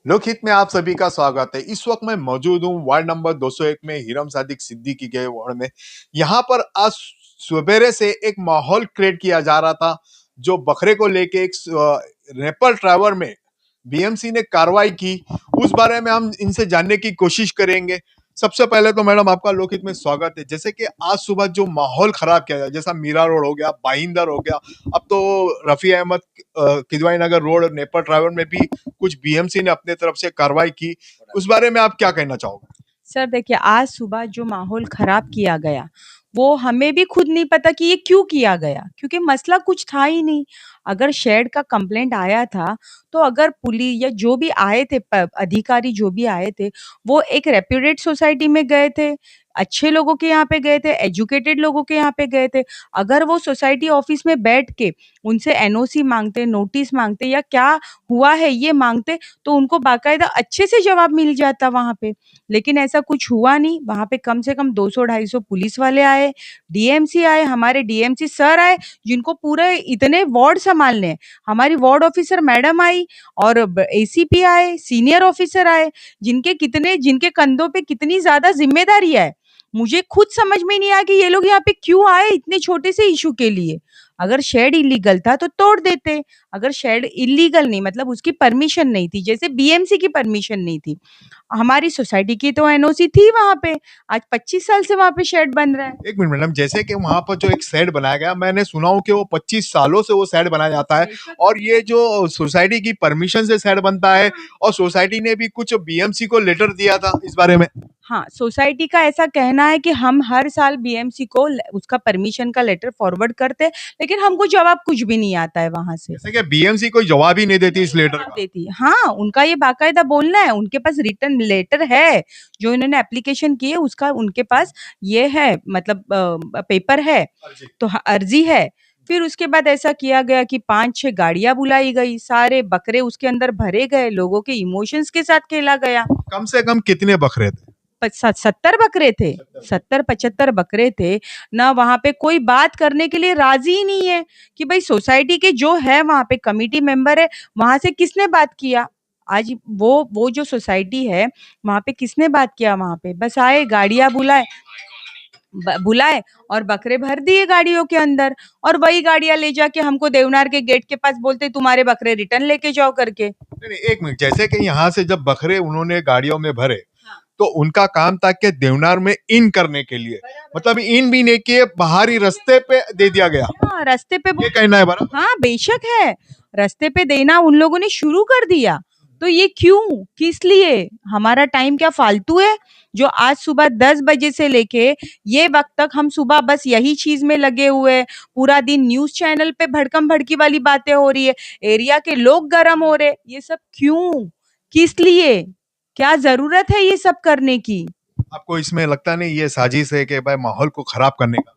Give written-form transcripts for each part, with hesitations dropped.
लोकहित में आप सभी का स्वागत है। इस वक्त मैं मौजूद हूँ वार्ड नंबर 201 में हिरम सादिक सिद्दीकी के वार्ड में। यहाँ पर आज सवेरे से एक माहौल क्रिएट किया जा रहा था, जो बकरे को लेके एक रेपल ड्राइवर में बीएमसी ने कार्रवाई की। उस बारे में हम इनसे जानने की कोशिश करेंगे। सबसे पहले तो मैडम आपका लोकहित में स्वागत है। जैसे कि आज सुबह जो माहौल खराब किया गया, जैसा मीरा रोड हो गया, भाईंदर हो गया, अब तो रफी अहमद किदवाई नगर रोड नेपर ड्राइवर में भी कुछ बीएमसी ने अपने तरफ से कार्रवाई की। उस बारे में आप क्या कहना चाहोगे? सर देखिए, आज सुबह जो माहौल खराब किया गया वो हमें भी खुद नहीं पता कि ये क्यों किया गया, क्योंकि मसला कुछ था ही नहीं। अगर शेड का कंप्लेंट आया था तो अगर पुलिस या जो भी आए थे अधिकारी जो भी आए थे वो एक रेप्यूटेड सोसाइटी में गए थे, अच्छे लोगों के यहाँ पे गए थे, एजुकेटेड लोगों के यहाँ पे गए थे। अगर वो सोसाइटी ऑफिस में बैठ के उनसे एनओसी मांगते, नोटिस मांगते या क्या हुआ है ये मांगते तो उनको बाकायदा अच्छे से जवाब मिल जाता वहां पे। लेकिन ऐसा कुछ हुआ नहीं। वहाँ पे कम से कम 200-250 पुलिस वाले आए, डीएमसी आए, हमारे डीएमसी सर आए जिनको पूरे इतने वार्ड संभालने हैं। हमारी वार्ड ऑफिसर मैडम आई और एसीपी आए, सीनियर ऑफिसर आए, जिनके कंधों पे कितनी ज़्यादा ज़िम्मेदारी है। मुझे खुद समझ में नहीं आया कि ये लोग यहाँ पे क्यों आए इतने छोटे से इश्यू के लिए। अगर शेड इल्लीगल था तो तोड़ देते, अगर शेड इल्लीगल नहीं मतलब उसकी परमिशन नहीं थी, जैसे बीएमसी की परमिशन नहीं थी। हमारी सोसाइटी की तो एनओसी थी वहाँ पे। आज 25 साल से वहाँ पे शेड बन रहा है। एक मिनट मैडम, जैसे कि वहां पर जो एक शेड बनाया गया, मैंने सुना हूँ कि वो 25 सालों से वो शेड बनाया जाता है, और ये जो सोसाइटी की परमिशन से शेड बनता है, और सोसाइटी ने भी कुछ बीएमसी को लेटर दिया था इस बारे में। हाँ, सोसाइटी का ऐसा कहना है कि हम हर साल बीएमसी को उसका परमिशन का लेटर फॉरवर्ड करते हैं, लेकिन हमको जवाब कुछ भी नहीं आता है वहाँ से। जैसे कि बीएमसी कोई जवाब ही नहीं देती इस लेटर का। देती हाँ, उनका ये बाकायदा बोलना है, उनके पास रिटर्न लेटर है, जो इन्होंने एप्लीकेशन की है उसका उनके पास ये है, मतलब पेपर है, तो अर्जी है। फिर उसके बाद ऐसा किया गया कि 5-6 गाड़ियां बुलाई गई, सारे बकरे उसके अंदर भरे गए, लोगों के इमोशंस के साथ खेला गया। कम से कम कितने बकरे थे? 70 बकरे थे, 70-75 बकरे थे ना। वहां पे कोई बात करने के लिए राजी ही नहीं है कि भाई सोसाइटी के जो है वहां पे कमिटी मेंबर है, वहां से किसने बात किया। आज वो जो सोसाइटी है वहां पे किसने बात किया, वहां पे बस आए, गाड़ियां बुलाए और बकरे भर दिए गाड़ियों के अंदर, और वही गाड़ियां ले जाके हमको देवनार के गेट के पास बोलते तुम्हारे बकरे रिटर्न लेके जाओ करके। नहीं नहीं, एक मिनट, जैसे कि यहाँ से जब बकरे उन्होंने गाड़ियों में भरे, तो उनका काम था कि देवनार में इन करने के लिए, मतलब इन भी नहीं किए, बाहरी रास्ते पे दे दिया गया। हाँ, रास्ते पे ये कहना है बराबर? हाँ बेशक है, रास्ते पे देना उन लोगों ने शुरू कर दिया। तो ये क्यों, किस लिए, हमारा टाइम क्या फालतू है? जो आज सुबह 10 बजे से लेके ये वक्त तक हम सुबह बस यही चीज में लगे हुए हैं। पूरा दिन न्यूज चैनल पे भड़कम भड़की वाली बातें हो रही है, एरिया के लोग गर्म हो रहे, ये सब क्यों, किस लिए, क्या जरूरत है ये सब करने की? आपको इसमें लगता नहीं ये साजिश है कि भाई माहौल को खराब करने का?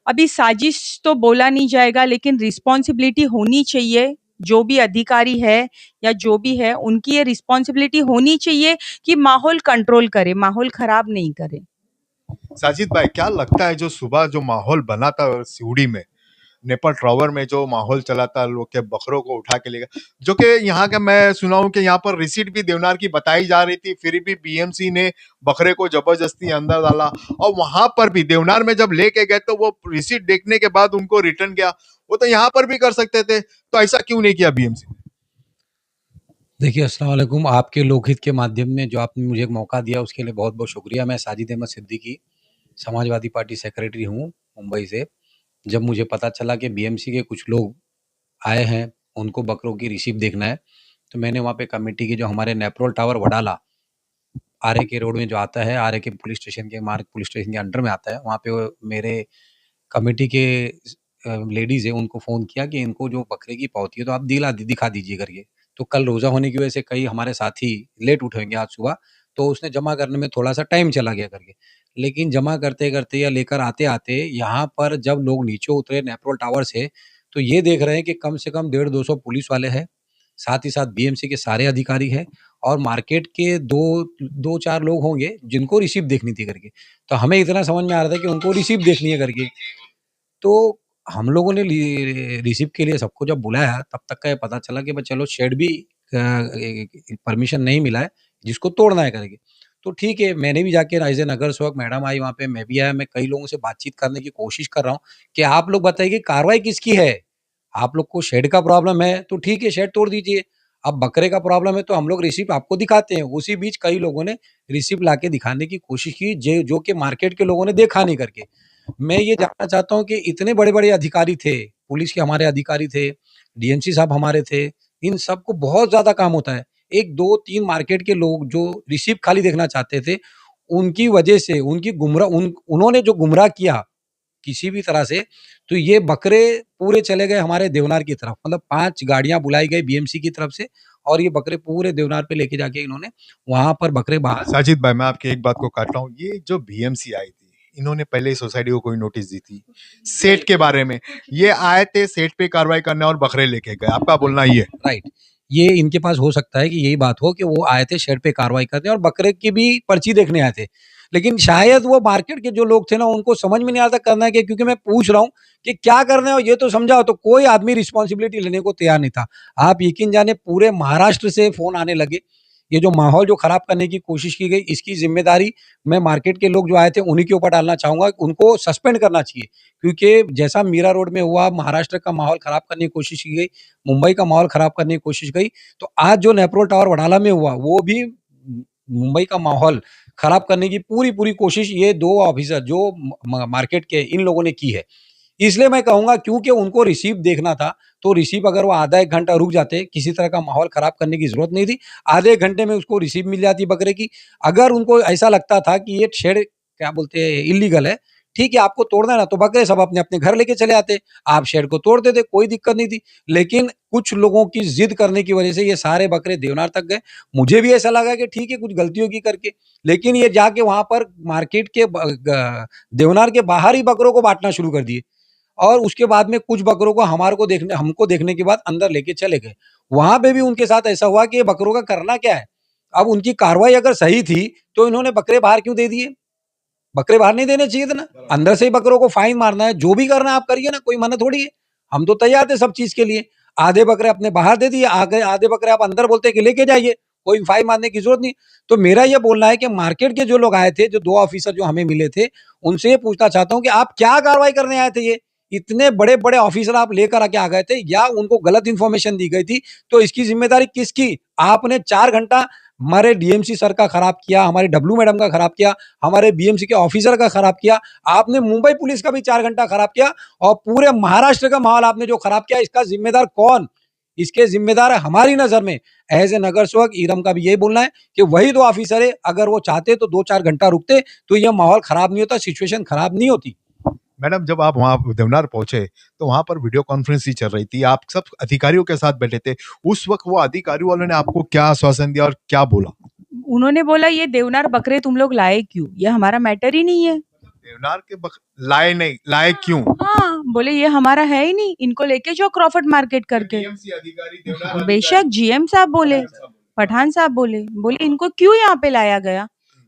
अभी साजिश तो बोला नहीं जाएगा, लेकिन रिस्पॉन्सिबिलिटी होनी चाहिए। जो भी अधिकारी है या जो भी है उनकी ये रिस्पॉन्सिबिलिटी होनी चाहिए कि माहौल कंट्रोल करे, माहौल खराब नहीं करे। साजिद भाई, क्या लगता है जो सुबह जो माहौल बना था सिवड़ी में, नेपाल टावर में जो माहौल चला था, लोग के बकरों को उठा के ले गए, जो कि यहाँ के मैं सुना हूँ कि यहाँ पर रिसीट भी देवनार की बताई जा रही थी, फिर भी बीएमसी ने बकरे को जबरदस्ती अंदर डाला, और वहां पर भी देवनार में जब लेके गए तो वो रिसीट देखने के बाद उनको रिटर्न किया। वो तो यहाँ पर भी कर सकते थे, तो ऐसा क्यों नहीं किया बीएमसी ने? देखिए, अस्सलाम वालेकुम। आपके लोकहित के माध्यम में जो आपने मुझे एक मौका दिया उसके लिए बहुत बहुत शुक्रिया। मैं साजिद अहमद सिद्दीकी, समाजवादी पार्टी सेक्रेटरी हूँ मुंबई से। जब मुझे पता चला कि बीएमसी के कुछ लोग आए हैं, उनको बकरों की रिसीव देखना है, तो मैंने वहाँ पे कमेटी के जो हमारे नेपरोल टावर वडाला आरए के रोड में जो आता है, आरए के पुलिस स्टेशन के मार्ग पुलिस स्टेशन के अंडर में आता है, वहाँ पे मेरे कमेटी के लेडीज़ है, उनको फ़ोन किया कि इनको जो बकरे की पावती है तो आप दिखा दीजिए करके। तो कल रोज़ा होने की वजह से कई हमारे साथी लेट उठेंगे आज सुबह, तो उसने जमा करने में थोड़ा-सा टाइम चला गया करके। लेकिन जमा करते-करते या लेकर आते-आते यहाँ पर जब लोग नीचे उतरे नेपरोल टावर से, तो ये देख रहे हैं कि कम से कम 150-200 पुलिस वाले हैं, साथ ही साथ बीएमसी के सारे अधिकारी हैं और मार्केट के 2-4 लोग होंगे जिनको रिसीव देखनी थी करके। तो हमें इतना समझ में आ रहा था कि उनको रिसीव देखनी है करके। तो हम लोगों ने रिसीव के लिए सबको जब बुलाया तब तक का ये पता चला कि भाई चलो शेड भी परमिशन नहीं मिला है, जिसको तोड़ना है करके। तो ठीक है, मैंने भी जाके एज़ ए नगर सेवक, मैडम आई वहाँ पे, मैं भी आया, मैं कई लोगों से बातचीत करने की कोशिश कर रहा हूँ कि आप लोग बताइए कि कार्रवाई किसकी है? आप लोग को शेड का प्रॉब्लम है, तो ठीक है, शेड तोड़ दीजिए। अब बकरे का प्रॉब्लम है, तो हम लोग रिसिप्ट आपको दिखाते हैं। उसी बीच कई लोगों ने रिसिप्ट लाके दिखाने की कोशिश की, जो कि मार्केट के लोगों ने देखा नहीं करके। मैं ये जानना चाहता हूँ कि इतने बड़े-बड़े अधिकारी थे, पुलिस के हमारे अधिकारी थे, डीएमसी साहब हमारे थे, इन सबको बहुत ज़्यादा काम होता है। 1, 2, 3 मार्केट के लोग जो रिसिप्ट खाली देखना चाहते थे, उनकी वजह से उन्होंने जो गुमराह किया किसी भी तरह से, तो ये बकरे पूरे चले गए हमारे देवनार की तरफ। मतलब 5 गाड़ियाँ बुलाई गई बीएमसी की तरफ से और ये बकरे पूरे देवनार पे लेके जाके इन्होंने वहाँ पर बकरे बाँध। साजिद भाई, मैं आपकी एक बात को काट रहा हूँ। ये जो बीएमसी आई थी, इन्होंने पहले ही सोसाइटी को कोई नोटिस दी थी सेठ के बारे में? ये आए थे सेठ पे कार्रवाई करने और बकरे लेके गए, आपका बोलना ये है? राइट। ये इनके पास हो सकता है कि यही बात हो कि वो आए थे शेड पे कार्रवाई करने और बकरे की भी पर्ची देखने आए थे। लेकिन शायद वो मार्केट के जो लोग थे ना, उनको समझ में नहीं आता करना है क्या, क्योंकि मैं पूछ रहा हूँ कि क्या करना है ये तो समझाओ, तो कोई आदमी रिस्पॉन्सिबिलिटी लेने को तैयार नहीं था। आप यकीन जाने पूरे महाराष्ट्र से फ़ोन आने लगे। ये जो माहौल जो खराब करने की कोशिश की गई, इसकी ज़िम्मेदारी मैं मार्केट के लोग जो आए थे उन्हीं के ऊपर डालना चाहूँगा। उनको सस्पेंड करना चाहिए, क्योंकि जैसा मीरा रोड में हुआ, महाराष्ट्र का माहौल खराब करने की कोशिश की गई, मुंबई का माहौल खराब करने की कोशिश गई, तो आज जो नेप्रो टावर वडाला में हुआ, वो भी मुंबई का माहौल खराब करने की पूरी-पूरी कोशिश ये 2 ऑफिसर जो मार्केट के इन लोगों ने की है। इसलिए मैं कहूँगा, क्योंकि उनको रिसीप्ट देखना था, तो रिसीप्ट अगर वो आधा 1 घंटा रुक जाते, किसी तरह का माहौल खराब करने की ज़रूरत नहीं थी। आधे 1 घंटे में उसको रिसीप्ट मिल जाती बकरे की। अगर उनको ऐसा लगता था कि ये शेड क्या बोलते हैं इल्लीगल है, ठीक है, आपको तोड़ना है ना, तो बकरे सब अपने-अपने घर लेके चले आते। आप शेड को तोड़ देते, कोई दिक्कत नहीं थी। लेकिन कुछ लोगों की ज़िद करने की वजह से ये सारे बकरे देवनार तक गए। मुझे भी ऐसा लगा कि ठीक है, कुछ गलती होगी करके, लेकिन ये जाके वहाँ पर मार्केट के देवनार के बाहर ही बकरों को बाँटना शुरू कर दिए। और उसके बाद में कुछ बकरों को हमको देखने के बाद अंदर लेके चले गए। वहाँ पे भी उनके साथ ऐसा हुआ कि ये बकरों का करना क्या है? अब उनकी कार्रवाई अगर सही थी, तो इन्होंने बकरे बाहर क्यों दे दिए? बकरे बाहर नहीं देने चाहिए थे ना। अंदर से ही बकरों को फाइन मारना है, जो भी करना है आप करिए ना, कोई मना थोड़ी है। हम तो तैयार थे सब चीज़ के लिए। आधे बकरे अपने बाहर दे दिए, आधे बकरे आप अंदर बोलते हैं कि लेके जाइए, कोई फाइन मारने की ज़रूरत नहीं। तो मेरा ये बोलना है कि मार्केट के जो लोग आए थे, जो 2 ऑफिसर जो हमें मिले थे, उनसे ये पूछना चाहता हूँ कि आप क्या कार्रवाई करने आए थे ये? इतने बड़े-बड़े ऑफिसर आप लेकर आके आ गए थे, या उनको गलत इन्फॉर्मेशन दी गई थी, तो इसकी ज़िम्मेदारी किसकी? आपने 4 घंटा हमारे डीएमसी सर का खराब किया, हमारी डब्लू मैडम का खराब किया, हमारे बीएमसी के ऑफिसर का खराब किया, आपने मुंबई पुलिस का भी 4 घंटा खराब किया, और पूरे महाराष्ट्र का माहौल आपने जो खराब किया, इसका जिम्मेदार कौन? इसके जिम्मेदार है हमारी नज़र में एज़ ए नगर सेवक इरम का भी यही बोलना है कि वही 2 ऑफिसर है, अगर वो चाहते तो 2-4 घंटा रुकते, तो ये माहौल खराब नहीं होता, सिचुएशन खराब नहीं होती। मैडम, जब आप वहाँ देवनार पहुंचे तो वहाँ पर वीडियो कॉन्फ्रेंस ही चल रही थी, आप सब अधिकारियों के साथ बैठे थे। उस वक्त वो अधिकारी वालों ने आपको क्या आश्वासन दिया और क्या बोला? उन्होंने बोला ये देवनार बकरे तुम लोग लाए क्यों? ये हमारा मैटर ही नहीं है। देवनार के लाए नहीं, लाए क्यों? हाँ, बोले ये हमारा है ही नहीं, इनको लेके जाओ क्रॉफर्ड मार्केट करके। डीएमसी अधिकारी, देवनार बेशक जीएम साहब बोले, पठान साहब बोले इनको क्यों यहाँ पे लाया गया?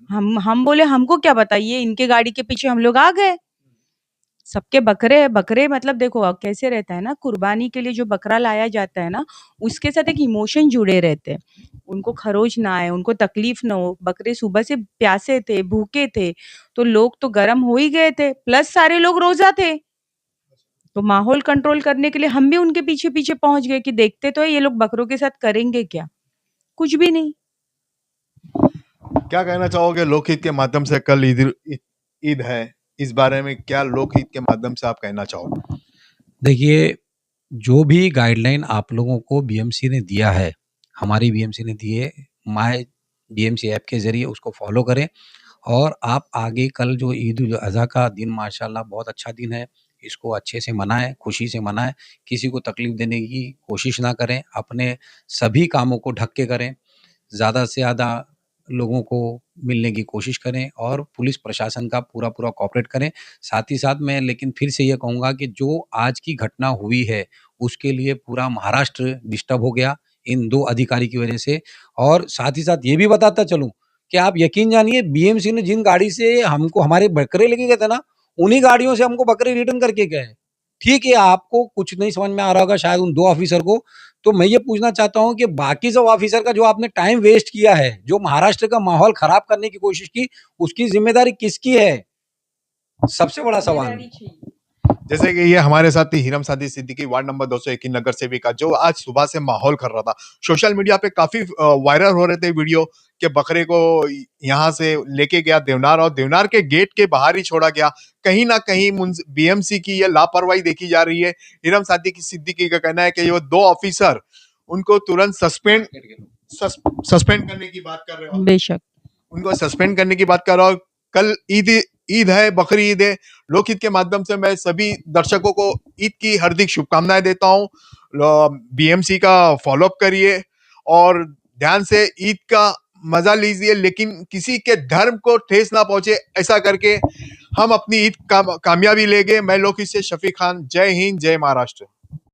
हम बोले हमको क्या पता, ये इनके गाड़ी के पीछे हम लोग आ गए। सबके बकरे मतलब देखो अब कैसे रहता है ना, कुर्बानी के लिए जो बकरा लाया जाता है ना, उसके साथ एक इमोशन जुड़े रहते हैं। उनको खरोच ना आए, उनको तकलीफ ना हो। बकरे सुबह से प्यासे थे, भूखे थे, तो लोग तो गरम हो ही गए थे, प्लस सारे लोग रोज़ा थे। तो माहौल कंट्रोल करने के लिए हम भी उनके पीछे-पीछे पहुँच गए कि देखते तो है ये लोग बकरों के साथ करेंगे क्या? कुछ भी नहीं। क्या कहना चाहोगे लोकहित के माध्यम से? कल ईद है, इस बारे में क्या लोकहित के माध्यम से आप कहना चाहोगे? देखिए, जो भी गाइडलाइन आप लोगों को बीएमसी ने दिया है, हमारी बीएमसी ने दी है, माय बीएमसी ऐप के ज़रिए उसको फ़ॉलो करें, और आप आगे कल जो ईद उल अज़हा का दिन माशाल्लाह बहुत अच्छा दिन है, इसको अच्छे से मनाएँ, खुशी से मनाएँ, किसी को तकलीफ़ देने की कोशिश ना करें, अपने सभी कामों को ढक के करें, ज़्यादा से ज़्यादा लोगों को मिलने की कोशिश करें और पुलिस प्रशासन का पूरा-पूरा कोऑपरेट करें। साथ ही साथ मैं लेकिन फिर से ये कहूँगा कि जो आज की घटना हुई है, उसके लिए पूरा महाराष्ट्र डिस्टर्ब हो गया इन 2 अधिकारी की वजह से। और साथ ही साथ ये भी बताता चलूँ कि आप यकीन जानिए, बीएमसी ने जिन गाड़ी से हमको हमारे बकरे लेके गए थे ना, उन्हीं गाड़ियों से हमको बकरे रिटर्न करके गए। ठीक है, आपको कुछ नहीं समझ में आ रहा होगा शायद उन 2 ऑफिसर को, तो मैं ये पूछना चाहता हूँ कि बाकी सब ऑफिसर का जो आपने टाइम वेस्ट किया है, जो महाराष्ट्र का माहौल खराब करने की कोशिश की, उसकी जिम्मेदारी किसकी है? सबसे बड़ा सवाल। जैसे कि ये हमारे साथ थी हिरम सादी सिद्दीकी, वार्ड नंबर 201 नगर सेविका, जो आज सुबह से माहौल कर रहा था। सोशल मीडिया पे काफी वायरल हो रहे थे वीडियो कि बकरे को यहाँ से लेके गया देवनार और देवनार के गेट के बाहर ही छोड़ा गया। कहीं ना कहीं बीएमसी की ये लापरवाही देखी जा रही है। हिरम सादी की सिद्दीकी का कहना है कि ये 2 ऑफिसर उनको तुरंत सस्पेंड करने की बात कर रहे हो। बेशक उनको सस्पेंड करने की बात कर रहा हूँ। कल ईद है, बकरी ईद है। लोकहित के माध्यम से मैं सभी दर्शकों को ईद की हार्दिक शुभकामनाएं देता हूँ। बीएमसी का फॉलोअप करिए और ध्यान से ईद का मजा लीजिए, लेकिन किसी के धर्म को ठेस ना पहुंचे, ऐसा करके हम अपनी ईद कामयाबी लेंगे। मैं लोकहित से शफी खान। जय हिंद, जय महाराष्ट्र।